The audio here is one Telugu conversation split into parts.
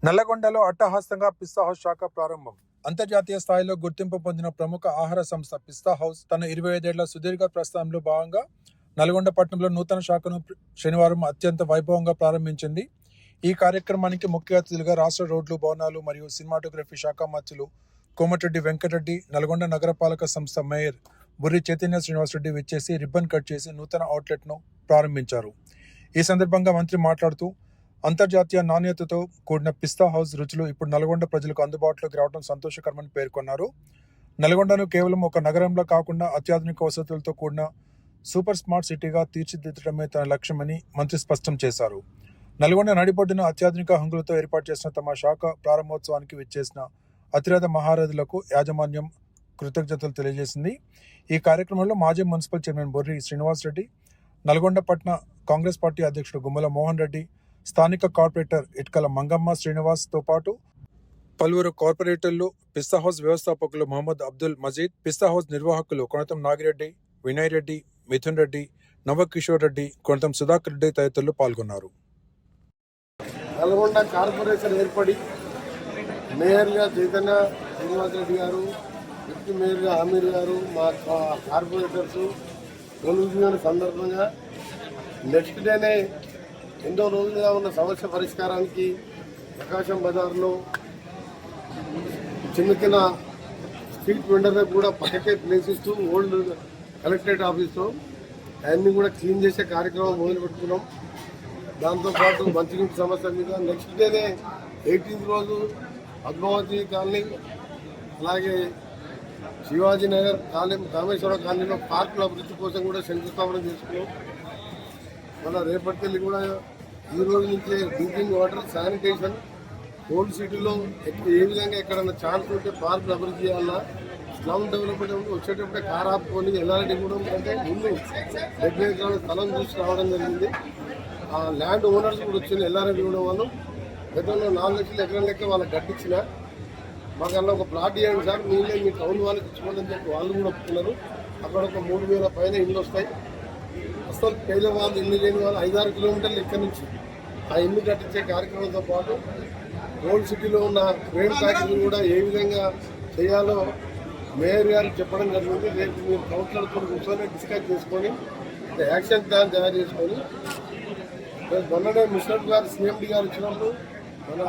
నల్లగొండలో అట్టహాసంగా పిస్తా హౌస్ శాఖ ప్రారంభం. అంతర్జాతీయ స్థాయిలో గుర్తింపు పొందిన ప్రముఖ ఆహార సంస్థ పిస్తా హౌస్ తన 25 ఏళ్ల సుదీర్ఘ ప్రస్థానంలో భాగంగా నల్గొండ పట్టణంలో నూతన శాఖను శనివారం అత్యంత వైభవంగా ప్రారంభించింది. ఈ కార్యక్రమానికి ముఖ్య అతిథులుగా రాష్ట్ర రోడ్లు, భవనాలు మరియు సినిమాటోగ్రఫీ శాఖ మంత్రులు కోమటిరెడ్డి వెంకటరెడ్డి, నల్గొండ నగరపాలక సంస్థ మేయర్ బుర్రి చైతన్య శ్రీనివాసరెడ్డి విచ్చేసి రిబ్బన్ కట్ చేసి నూతన అవుట్లెట్ను ప్రారంభించారు. ఈ సందర్భంగా మంత్రి మాట్లాడుతూ అంతర్జాతీయ నాణ్యతతో కూడిన పిస్తా హౌస్ రుచులు ఇప్పుడు నల్గొండ ప్రజలకు అందుబాటులోకి రావడం సంతోషకరమని పేర్కొన్నారు. నల్గొండను కేవలం ఒక నగరంలో కాకుండా అత్యాధునిక వసతులతో కూడిన సూపర్ స్మార్ట్ సిటీగా తీర్చిదిద్దడమే తన లక్ష్యమని మంత్రి స్పష్టం చేశారు. నల్గొండ నడిబొడ్డున అత్యాధునిక హంగులతో ఏర్పాటు చేసిన తమ శాఖ ప్రారంభోత్సవానికి విచ్చేసిన అతిరథ మహారథులకు యాజమాన్యం కృతజ్ఞతలు తెలియజేసింది. ఈ కార్యక్రమంలో మాజీ మున్సిపల్ చైర్మన్ బొర్రి శ్రీనివాసరెడ్డి, నల్గొండ పట్టణ కాంగ్రెస్ పార్టీ అధ్యక్షుడు గుమ్మల మోహన్ రెడ్డి, స్థానిక కార్పొరేటర్ ఇట్కల మంగమ్మ శ్రీనివాస్తో పాటు పలువురు కార్పొరేటర్లు, పిస్తా హౌస్ వ్యవస్థాపకులు మహమ్మద్ అబ్దుల్ మజీద్, పిస్తా హౌస్ నిర్వాహకులు కొనతం నాగిరెడ్డి, వినయ్ రెడ్డి, మిథున్ రెడ్డి, నవకిషోర్ రెడ్డి, కొనతం సుధాకర్ రెడ్డి తదితరులు పాల్గొన్నారు. నల్గొండ కార్పొరేషన్ ఏర్పడి మేయర్గా చైతన్య శ్రీనివాసరెడ్డి గారు, డిప్యూటీ మేయర్గా అమీర్ గారు, మా కార్పొరేటర్స్ కొలువున సందర్భంగా నెక్స్ట్ డేనే ఎన్నో రోజులుగా ఉన్న సమస్య పరిష్కారానికి ప్రకాశం బజార్లో చిన్న చిన్న స్ట్రీట్ వెండర్లకు కూడా పక్కకే ప్లేస్ ఇస్తూ ఓల్డ్ కలెక్టరేట్ ఆఫీస్లో అవన్నీ కూడా క్లీన్ చేసే కార్యక్రమం మొదలు పెట్టుకున్నాం. దాంతోపాటు మంచినీటి సమస్య మీద నెక్స్ట్ డేనే 18th రోజు పద్మావతి కాలనీ, అలాగే శివాజీ నగర్ కాలనీ, కామేశ్వర కాలనీలో పార్కుల అభివృద్ధి కోసం కూడా శంకుస్థాపన చేసుకున్నాం. మన రేపటికెళ్ళి కూడా ఈ రోజు నుంచే డ్రింకింగ్ వాటర్, శానిటేషన్, ఓల్డ్ సిటీలో ఏ విధంగా ఎక్కడన్నా ఛాన్స్ ఉంటే పార్కులు అభివృద్ధి చేయాలన్నా, స్లమ్ డెవలప్మెంట్ వచ్చేటప్పుడే కార్ ఆపుకొని ఎల్ఆర్డి కూడా అంటే ముందు 70 ఎకరాల స్థలం చూసి రావడం జరిగింది. ఆ ల్యాండ్ ఓనర్స్ కూడా వచ్చిన ఎల్ఆర్డి ఇవ్వడం వల్ల గతంలో 4 లక్షల ఎకరాల లెక్క వాళ్ళకి గట్టించిన మాకు అలా ఒక ప్లాట్ ఇవ్వండి సార్, మీరే మీ టౌన్ వాళ్ళకి ఇచ్చుకోండి అని చెప్పి వాళ్ళు కూడా ఒప్పుకున్నారు. అక్కడ ఒక 3000 పైన ఇల్లు వస్తాయి. అసలు పేదవాళ్ళు ఇల్లు లేని వాళ్ళు 5-6 కిలోమీటర్లు ఇక్కడ నుంచి ఆ ఇల్లు కట్టించే కార్యక్రమంతో పాటు ఓల్డ్ సిటీలో ఉన్న ట్రైన్ ఫ్యాక్టరీ కూడా ఏ విధంగా చేయాలో మేయర్ గారికి చెప్పడం జరిగింది. రేపు మీరు కౌన్సిలర్తో కూర్చొని డిస్కస్ చేసుకొని యాక్షన్ ప్లాన్ తయారు చేసుకొని మొన్ననే ముషరఫ్ గారు సీఎండి గారు వచ్చినప్పుడు మన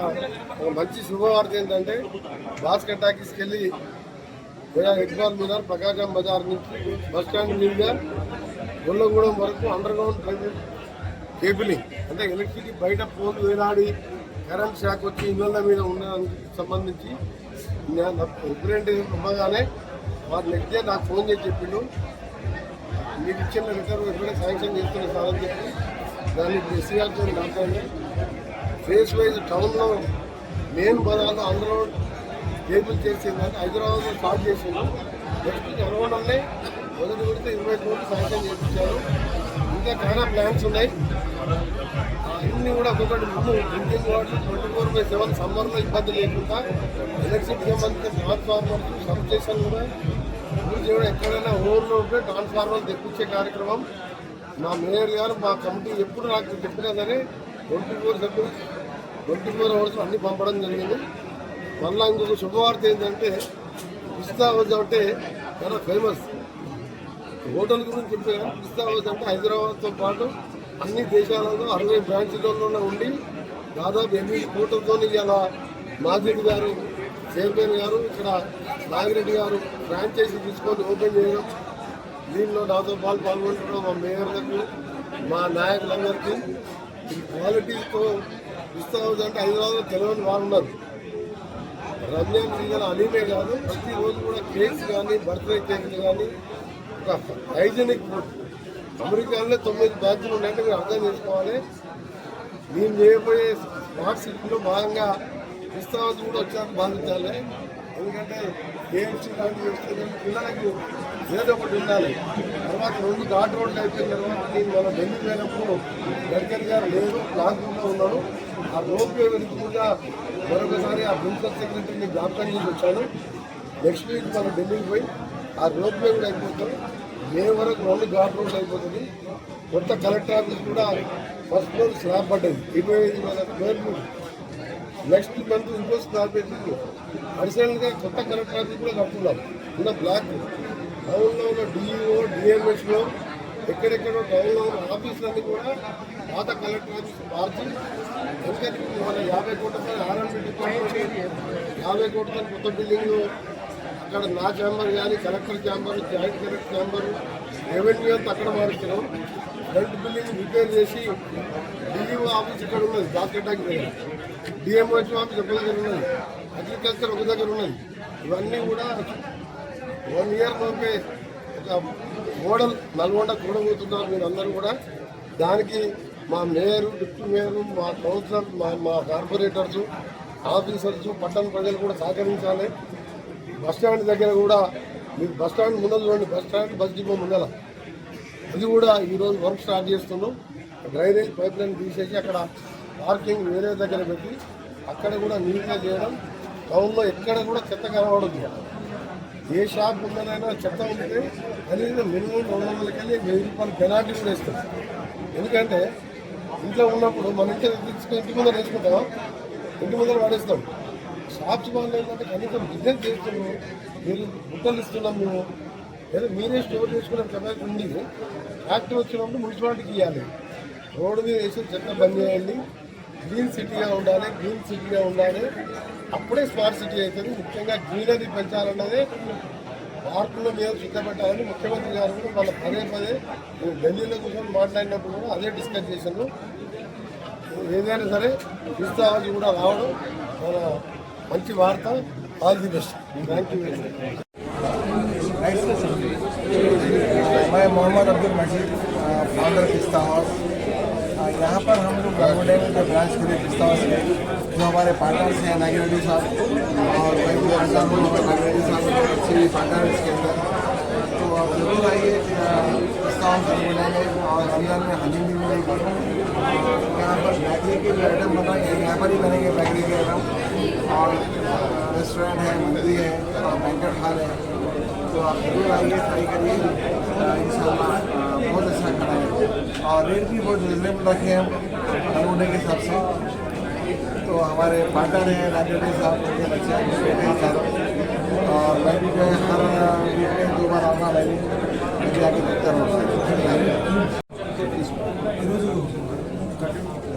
ఒక మంచి శుభవార్త ఏంటంటే భాస్కర్ టాకీస్కి వెళ్ళి హెడ్బాల్ మీద ప్రకాశం బజార్ నుంచి బస్ స్టాండ్ మీదుగా గొల్లగూడెం వరకు అండర్ గ్రౌండ్ కేబులింగ్ అంటే ఎలక్ట్రిసిటీ బయట పోలు వేలాడి కరెంట్ షాక్ వచ్చి ఇళ్ళ మీద ఉండడానికి సంబంధించి రిప్రజెంటేటివ్ ఇవ్వగానే వారు నెక్స్ట్ డే నాకు ఫోన్ చేసి చెప్పిండు, మీకు ఇచ్చిన రిటర్న్ ఎప్పుడైనా శాంక్షన్ చేస్తున్న సార్ అని చెప్పి దాన్ని ఎస్సీఆర్తో మాట్లాడి ఫేస్ వైజ్ టౌన్లో మెయిన్ బజార్లో అందరూ కేబుల్ చేసిందని హైదరాబాద్లో స్టార్ట్ చేసిండు. నెక్స్ట్ నల్గొండనే మొదటి విడత 20 కోట్లు శాంక్షన్ చేయించారు. ఇంకా చాలా ప్లాన్స్ ఉన్నాయి. అన్నీ కూడా ఒక్కొక్కటి ముందు డ్రింకింగ్ వాటర్ 24/7 సమ్మర్లో ఇబ్బంది లేకుండా ఎలక్ట్రిసిటీకి సంబంధించిన ట్రాన్స్ఫార్మర్స్, సబ్ స్టేషన్ కూడా పూర్తి చేయడం, ఎక్కడైనా ఊర్లో ఉంటే ట్రాన్స్ఫార్మర్ తెప్పించే కార్యక్రమం మా మేయర్ గారు, మా కమిటీ ఎప్పుడు నాకు చెప్పినా సరే 24 అవర్స్ అన్నీ పంపడం జరిగింది. మళ్ళీ ఇంకొక శుభవార్త ఏంటంటే పిస్తా హౌస్ అంటే చాలా ఫేమస్ హోటల్ గురించి చెప్పారు. పిస్తా హౌస్ అంటే హైదరాబాద్తో పాటు అన్ని దేశాలలో 60 బ్రాంచ్లలో ఉండి దాదాపు 8 కోట్లతో ఇలా మాజిద్ గారు, చైర్మన్ గారు, ఇక్కడ నాగిరెడ్డి గారు ఫ్రాంచైజీ తీసుకొని ఓపెన్ చేయడం, దీనిలో నాతో పాల్గొంటున్నాం. మా మేయర్లకు, మా నాయకులందరికీ ఈ క్వాలిటీతో పిస్తా హౌస్ అంటే హైదరాబాద్లో తెలియని వాళ్ళు ఉన్నారు. రంజాన్ సీజన్ అలీమే కాదు, ప్రతిరోజు కూడా కేక్స్ కానీ, బర్త్డే కేక్లు కానీ ఒక హైజీనిక్ ఫుడ్. అమెరికాలో 9 బ్రాంచ్లు ఉన్నాయంటే మీరు అర్థం చేసుకోవాలి. నేను చేయబోయే స్మార్ట్ సిటీలో భాగంగా పిస్తా హౌస్ కూడా వచ్చాక భావించాలి. ఎందుకంటే కేఎఫ్సీ లాంటివి వస్తే పిల్లలకు ఏదో ఒకటి ఉండాలి. తర్వాత 2 ఘాట్ రోడ్లు అయిపోయిన తర్వాత నేను మన ఢిల్లీ పోయినప్పుడు గడ్కరీ గారు లేదు, లాక్డౌన్లో ఉన్నాడు. ఆ రోడ్వే వెనుకగా మరొకసారి ఆ ప్రిన్సిపల్ సెక్రటరీని జ్ఞాపకం చేసి వచ్చాను. నెక్స్ట్ వీక్ మనం ఢిల్లీకి పోయి ఆ రోడ్వే కూడా అయిపోతుంది. మే వరకు 2 ఘాట్ రోడ్లు అయిపోతుంది. కొత్త కలెక్టర్ ఆఫీస్ కూడా ఫస్ట్ ఫ్లోర్ స్లాబ్ పడ్డది. 25,000 స్క్వేర్ ఫీట్ నెక్స్ట్ మంత్ ఇంకో స్లాబ్ పెట్టి అడిషనల్గా కొత్త కలెక్టర్ ఆఫీస్ కూడా కడుతున్నాం. ఉన్న బ్లాక్ టౌన్లో ఉన్న డిఈఓ డిఎంఎస్లో ఎక్కడెక్కడో టౌన్లో ఉన్న ఆఫీసులన్నీ కూడా పాత కలెక్టర్ ఆఫీస్ మార్చి ఎందుకంటే మన 50 కోట్ల ఆర్ఎంపీ డిపార్ట్మెంట్ 50 కోట్ల కొత్త బిల్డింగ్ అక్కడ నా ఛాంబర్ కానీ collector chamber joint collector chamber revenue అంతా అక్కడ మారుస్తున్నాం. ఫ్రంట్ బిల్డింగ్ రిపేర్ చేసి డిఈఓ ఆఫీస్ ఇక్కడ ఉన్నది బాస్కెట్టాకి దగ్గర, డిఎంహెచ్ ఆఫీస్ ఒక దగ్గర ఉన్నది, అగ్రికల్చర్ ఒక దగ్గర ఉన్నది. ఇవన్నీ కూడా 1 ఇయర్ లోపే ఒక మోడల్ నల్గొండ చూడబోతున్నారు మీరు అందరూ కూడా. దానికి మా మేయరు, డిప్యూటీ మేయరు, మా కౌన్సిలర్, మా కార్పొరేటర్స్, ఆఫీసర్స్, పట్టణ ప్రజలు కూడా సహకరించాలి. బస్టాండ్ దగ్గర కూడా మీరు బస్టాండ్ ముందర చూడండి, బస్టాండ్ బస్ డిపో ముందర అది కూడా ఈరోజు వర్క్ స్టార్ట్ చేస్తున్నాం. డ్రైనేజ్ పైప్ లైన్ తీసేసి అక్కడ పార్కింగ్ వేరే దగ్గర పెట్టి అక్కడ కూడా నీట్గా చేయడం. టౌన్లో ఎక్కడ కూడా చెత్త కనబడదు. ఏ షాప్ ముందరైనా చెత్త ఉంటే కనీసం మినిమం 200 వెళ్ళి 1000 రూపాయలు పెనాల్టీ కూడా ఇస్తాం. ఎందుకంటే ఇంట్లో ఉన్నప్పుడు మన ఇంటి ముందర వేసుకుంటాం, ఇంటి ముందర పడేస్తాం. షాప్స్ వాళ్ళు ఏంటంటే కనీసం బిజినెస్ చేస్తున్నాము, మీరు గుట్టలు ఇస్తున్నాం మేము, లేదా మీరే స్టోర్ చేసుకునే కెపాసిటీ ఉంది. ఫ్యాక్టరీ వచ్చినప్పుడు మున్సిపాలిటీకి ఇవ్వాలి. రోడ్డు మీద వేసి చెత్త బంద్ చేయండి. గ్రీన్ సిటీగా ఉండాలి, గ్రీన్ సిటీగా ఉండాలి. అప్పుడే స్మార్ట్ సిటీ అవుతుంది. ముఖ్యంగా గ్రీనరీ పెంచాలన్నదే పార్కులో మేము సిద్ధపడ్డామని ముఖ్యమంత్రి గారు కూడా వాళ్ళ పదే మేము ఢిల్లీలో కూర్చొని మాట్లాడినప్పుడు కూడా అదే డిస్కస్ చేశాను. ఏదైనా సరే పిస్తా హౌస్ కూడా రావడం మన మంచి వార్త. All the best. Thank you very much. मैं मोहम्मद अब्दुल मजीद, फाउंडर पिस्ता हाउस। यहाँ पर हम लोग नलगोंडा में जो ब्रांच खुले पिस्ता हाउस है, जो हमारे पार्टनर्स हैं नागिरेड्डी साहब और नागिरेड्डी साहब अच्छे पार्टनर इसके अंदर। तो आप जरूर आइए पिस्ता हाउस नलगोंडा में, और रमजान में हलीम भी मिलेगी। यहाँ पर बेकरी के जो आइटम बना है यहाँ पर ही बनेंगे बेकरी के आइटम, और रेस्टोरेंट है, मंदिर है, बैंकेट हॉल है। तो आप जरूर आइए, ट्राई करिए, इंशाल्लाह बहुत अच्छा खाना है। और रेट भी बहुत रिजनेबल रखे हैं नलगोंडा के हिसाब से। तो हमारे पार्टनर हैं नागिरेड्डी साहब, उनके बच्चे हैं, बेटे हैं चारों। और मैं भी जो है हर वीक में 2 बार आऊँगा, मैं भी मुझे आगे देखता रहूँगा।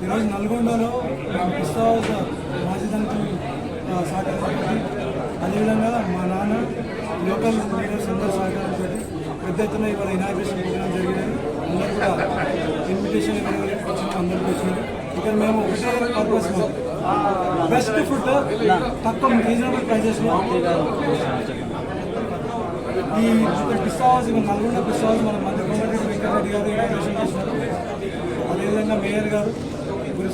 ఈరోజు నల్గొండలో పిస్తా హౌస్ మాజీ దానికి సహకారం, అదేవిధంగా మా నాన్న లోకల్ లీడర్స్ అందరూ సహకారంతో పెద్ద ఎత్తున ఇవాళ ఇనాగ్రేషన్ ప్రోగ్రామ్ జరిగినది. అందరూ కూడా ఇన్విటేషన్ అందరికీ వచ్చింది. ఇక్కడ మేము ఒకటే పర్పస్ బెస్ట్ ఫుడ్ తక్కువ రీజనబుల్ ప్రైజెస్లో ఈ పిస్తా హౌస్, నల్గొండ పిస్తా హౌస్ మన మంత్రి కోమటిరెడ్డి వెంకటరెడ్డి గారు ఇనాగ్రేషన్ చేసినారు. అదేవిధంగా మేయర్ గారు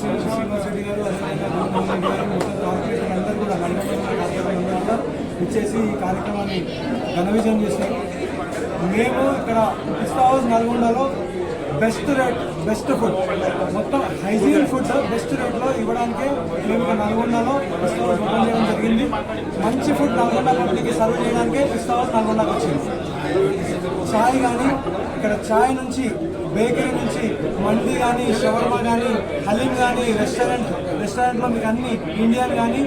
శ్రీనివాస్ రెడ్డి గారు, అదేవిధంగా మోహన్ రెడ్డి గారు, మొత్తం కార్పొరేషన్ అందరూ కూడా నల్గొండ కార్పొరేషన్ అందరూ కూడా ఇచ్చేసి ఈ కార్యక్రమాన్ని ఘన విజయం చేశారు. మేము ఇక్కడ పిస్తా హౌస్ నల్గొండలో బెస్ట్ రేట్, బెస్ట్ ఫుడ్, మొత్తం హైజీన్ ఫుడ్ బెస్ట్ రేట్లో ఇవ్వడానికి మేము ఇక్కడ నల్గొండలో పిస్తా హౌస్ ఓపెన్ చేయడం జరిగింది. మంచి ఫుడ్ నల్గొండ పబ్లిక్కి సర్వ్ చేయడానికే పిస్తా హౌస్ నల్గొండకు వచ్చింది. చాయ్ కానీ ఇక్కడ చాయ్ నుంచి, బేకరీ నుంచి, మండి కానీ, షవర్మా కానీ, హలీం కానీ, రెస్టారెంట్లో మీకు అన్ని ఇండియన్ కానీ,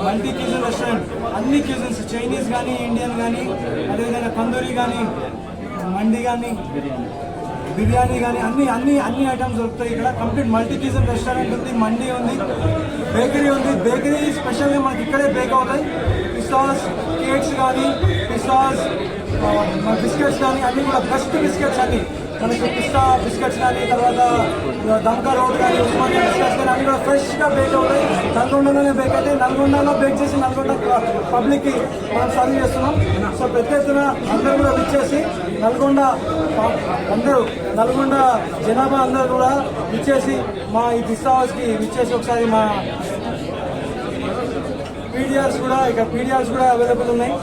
మల్టీ క్యూజిన్ రెస్టారెంట్, అన్ని క్యూజిన్స్, చైనీస్ కానీ, ఇండియన్ కానీ, అదేవిధంగా తందూరి కానీ, మండి కానీ, బిర్యానీ కానీ, అన్ని ఐటమ్స్ దొరుకుతాయి ఇక్కడ. కంప్లీట్ మల్టీ క్యూజిన్ రెస్టారెంట్ ఉంది, మండి ఉంది, బేకరీ ఉంది. బేకరీ స్పెషల్గా మనకి ఇక్కడే బేక్ అవుతాయి. పిస్టాస్ కేక్స్ కానీ, పిస్టాస్ బిస్కెట్స్ కానీ, అన్నీ కూడా బెస్ట్ బిస్కెట్స్ అన్ని మనకి. పిస్తా బిస్కెట్స్ కానీ, తర్వాత దమ్కా రోడ్ కానీ, ఉస్మానియా బిస్కెట్స్ కానీ అన్నీ కూడా ఫ్రెష్గా బేక్ అవుతాయి. నల్గొండలోనే బేక్ అవుతాయి. నల్గొండలో బేక్ చేసి నల్గొండ పబ్లిక్కి మనం సర్వ్ చేస్తున్నాం. సో పెద్ద ఎత్తున అందరూ కూడా విచ్చేసి నల్గొండ జనాభా అందరూ కూడా విచ్చేసి మా ఈ పిస్తా హౌస్కి విచ్చేసి ఒకసారి మా పీడిఆర్స్ కూడా అవైలబుల్ ఉన్నాయి,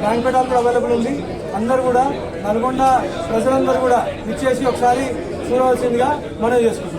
బ్యాంక్వెట్ హాల్ కూడా అవైలబుల్ ఉంది. అందరూ కూడా నల్గొండ ప్రజలందరూ కూడా విచ్చేసి ఒకసారి చూడవలసిందిగా మనవి చేసుకుంటాం.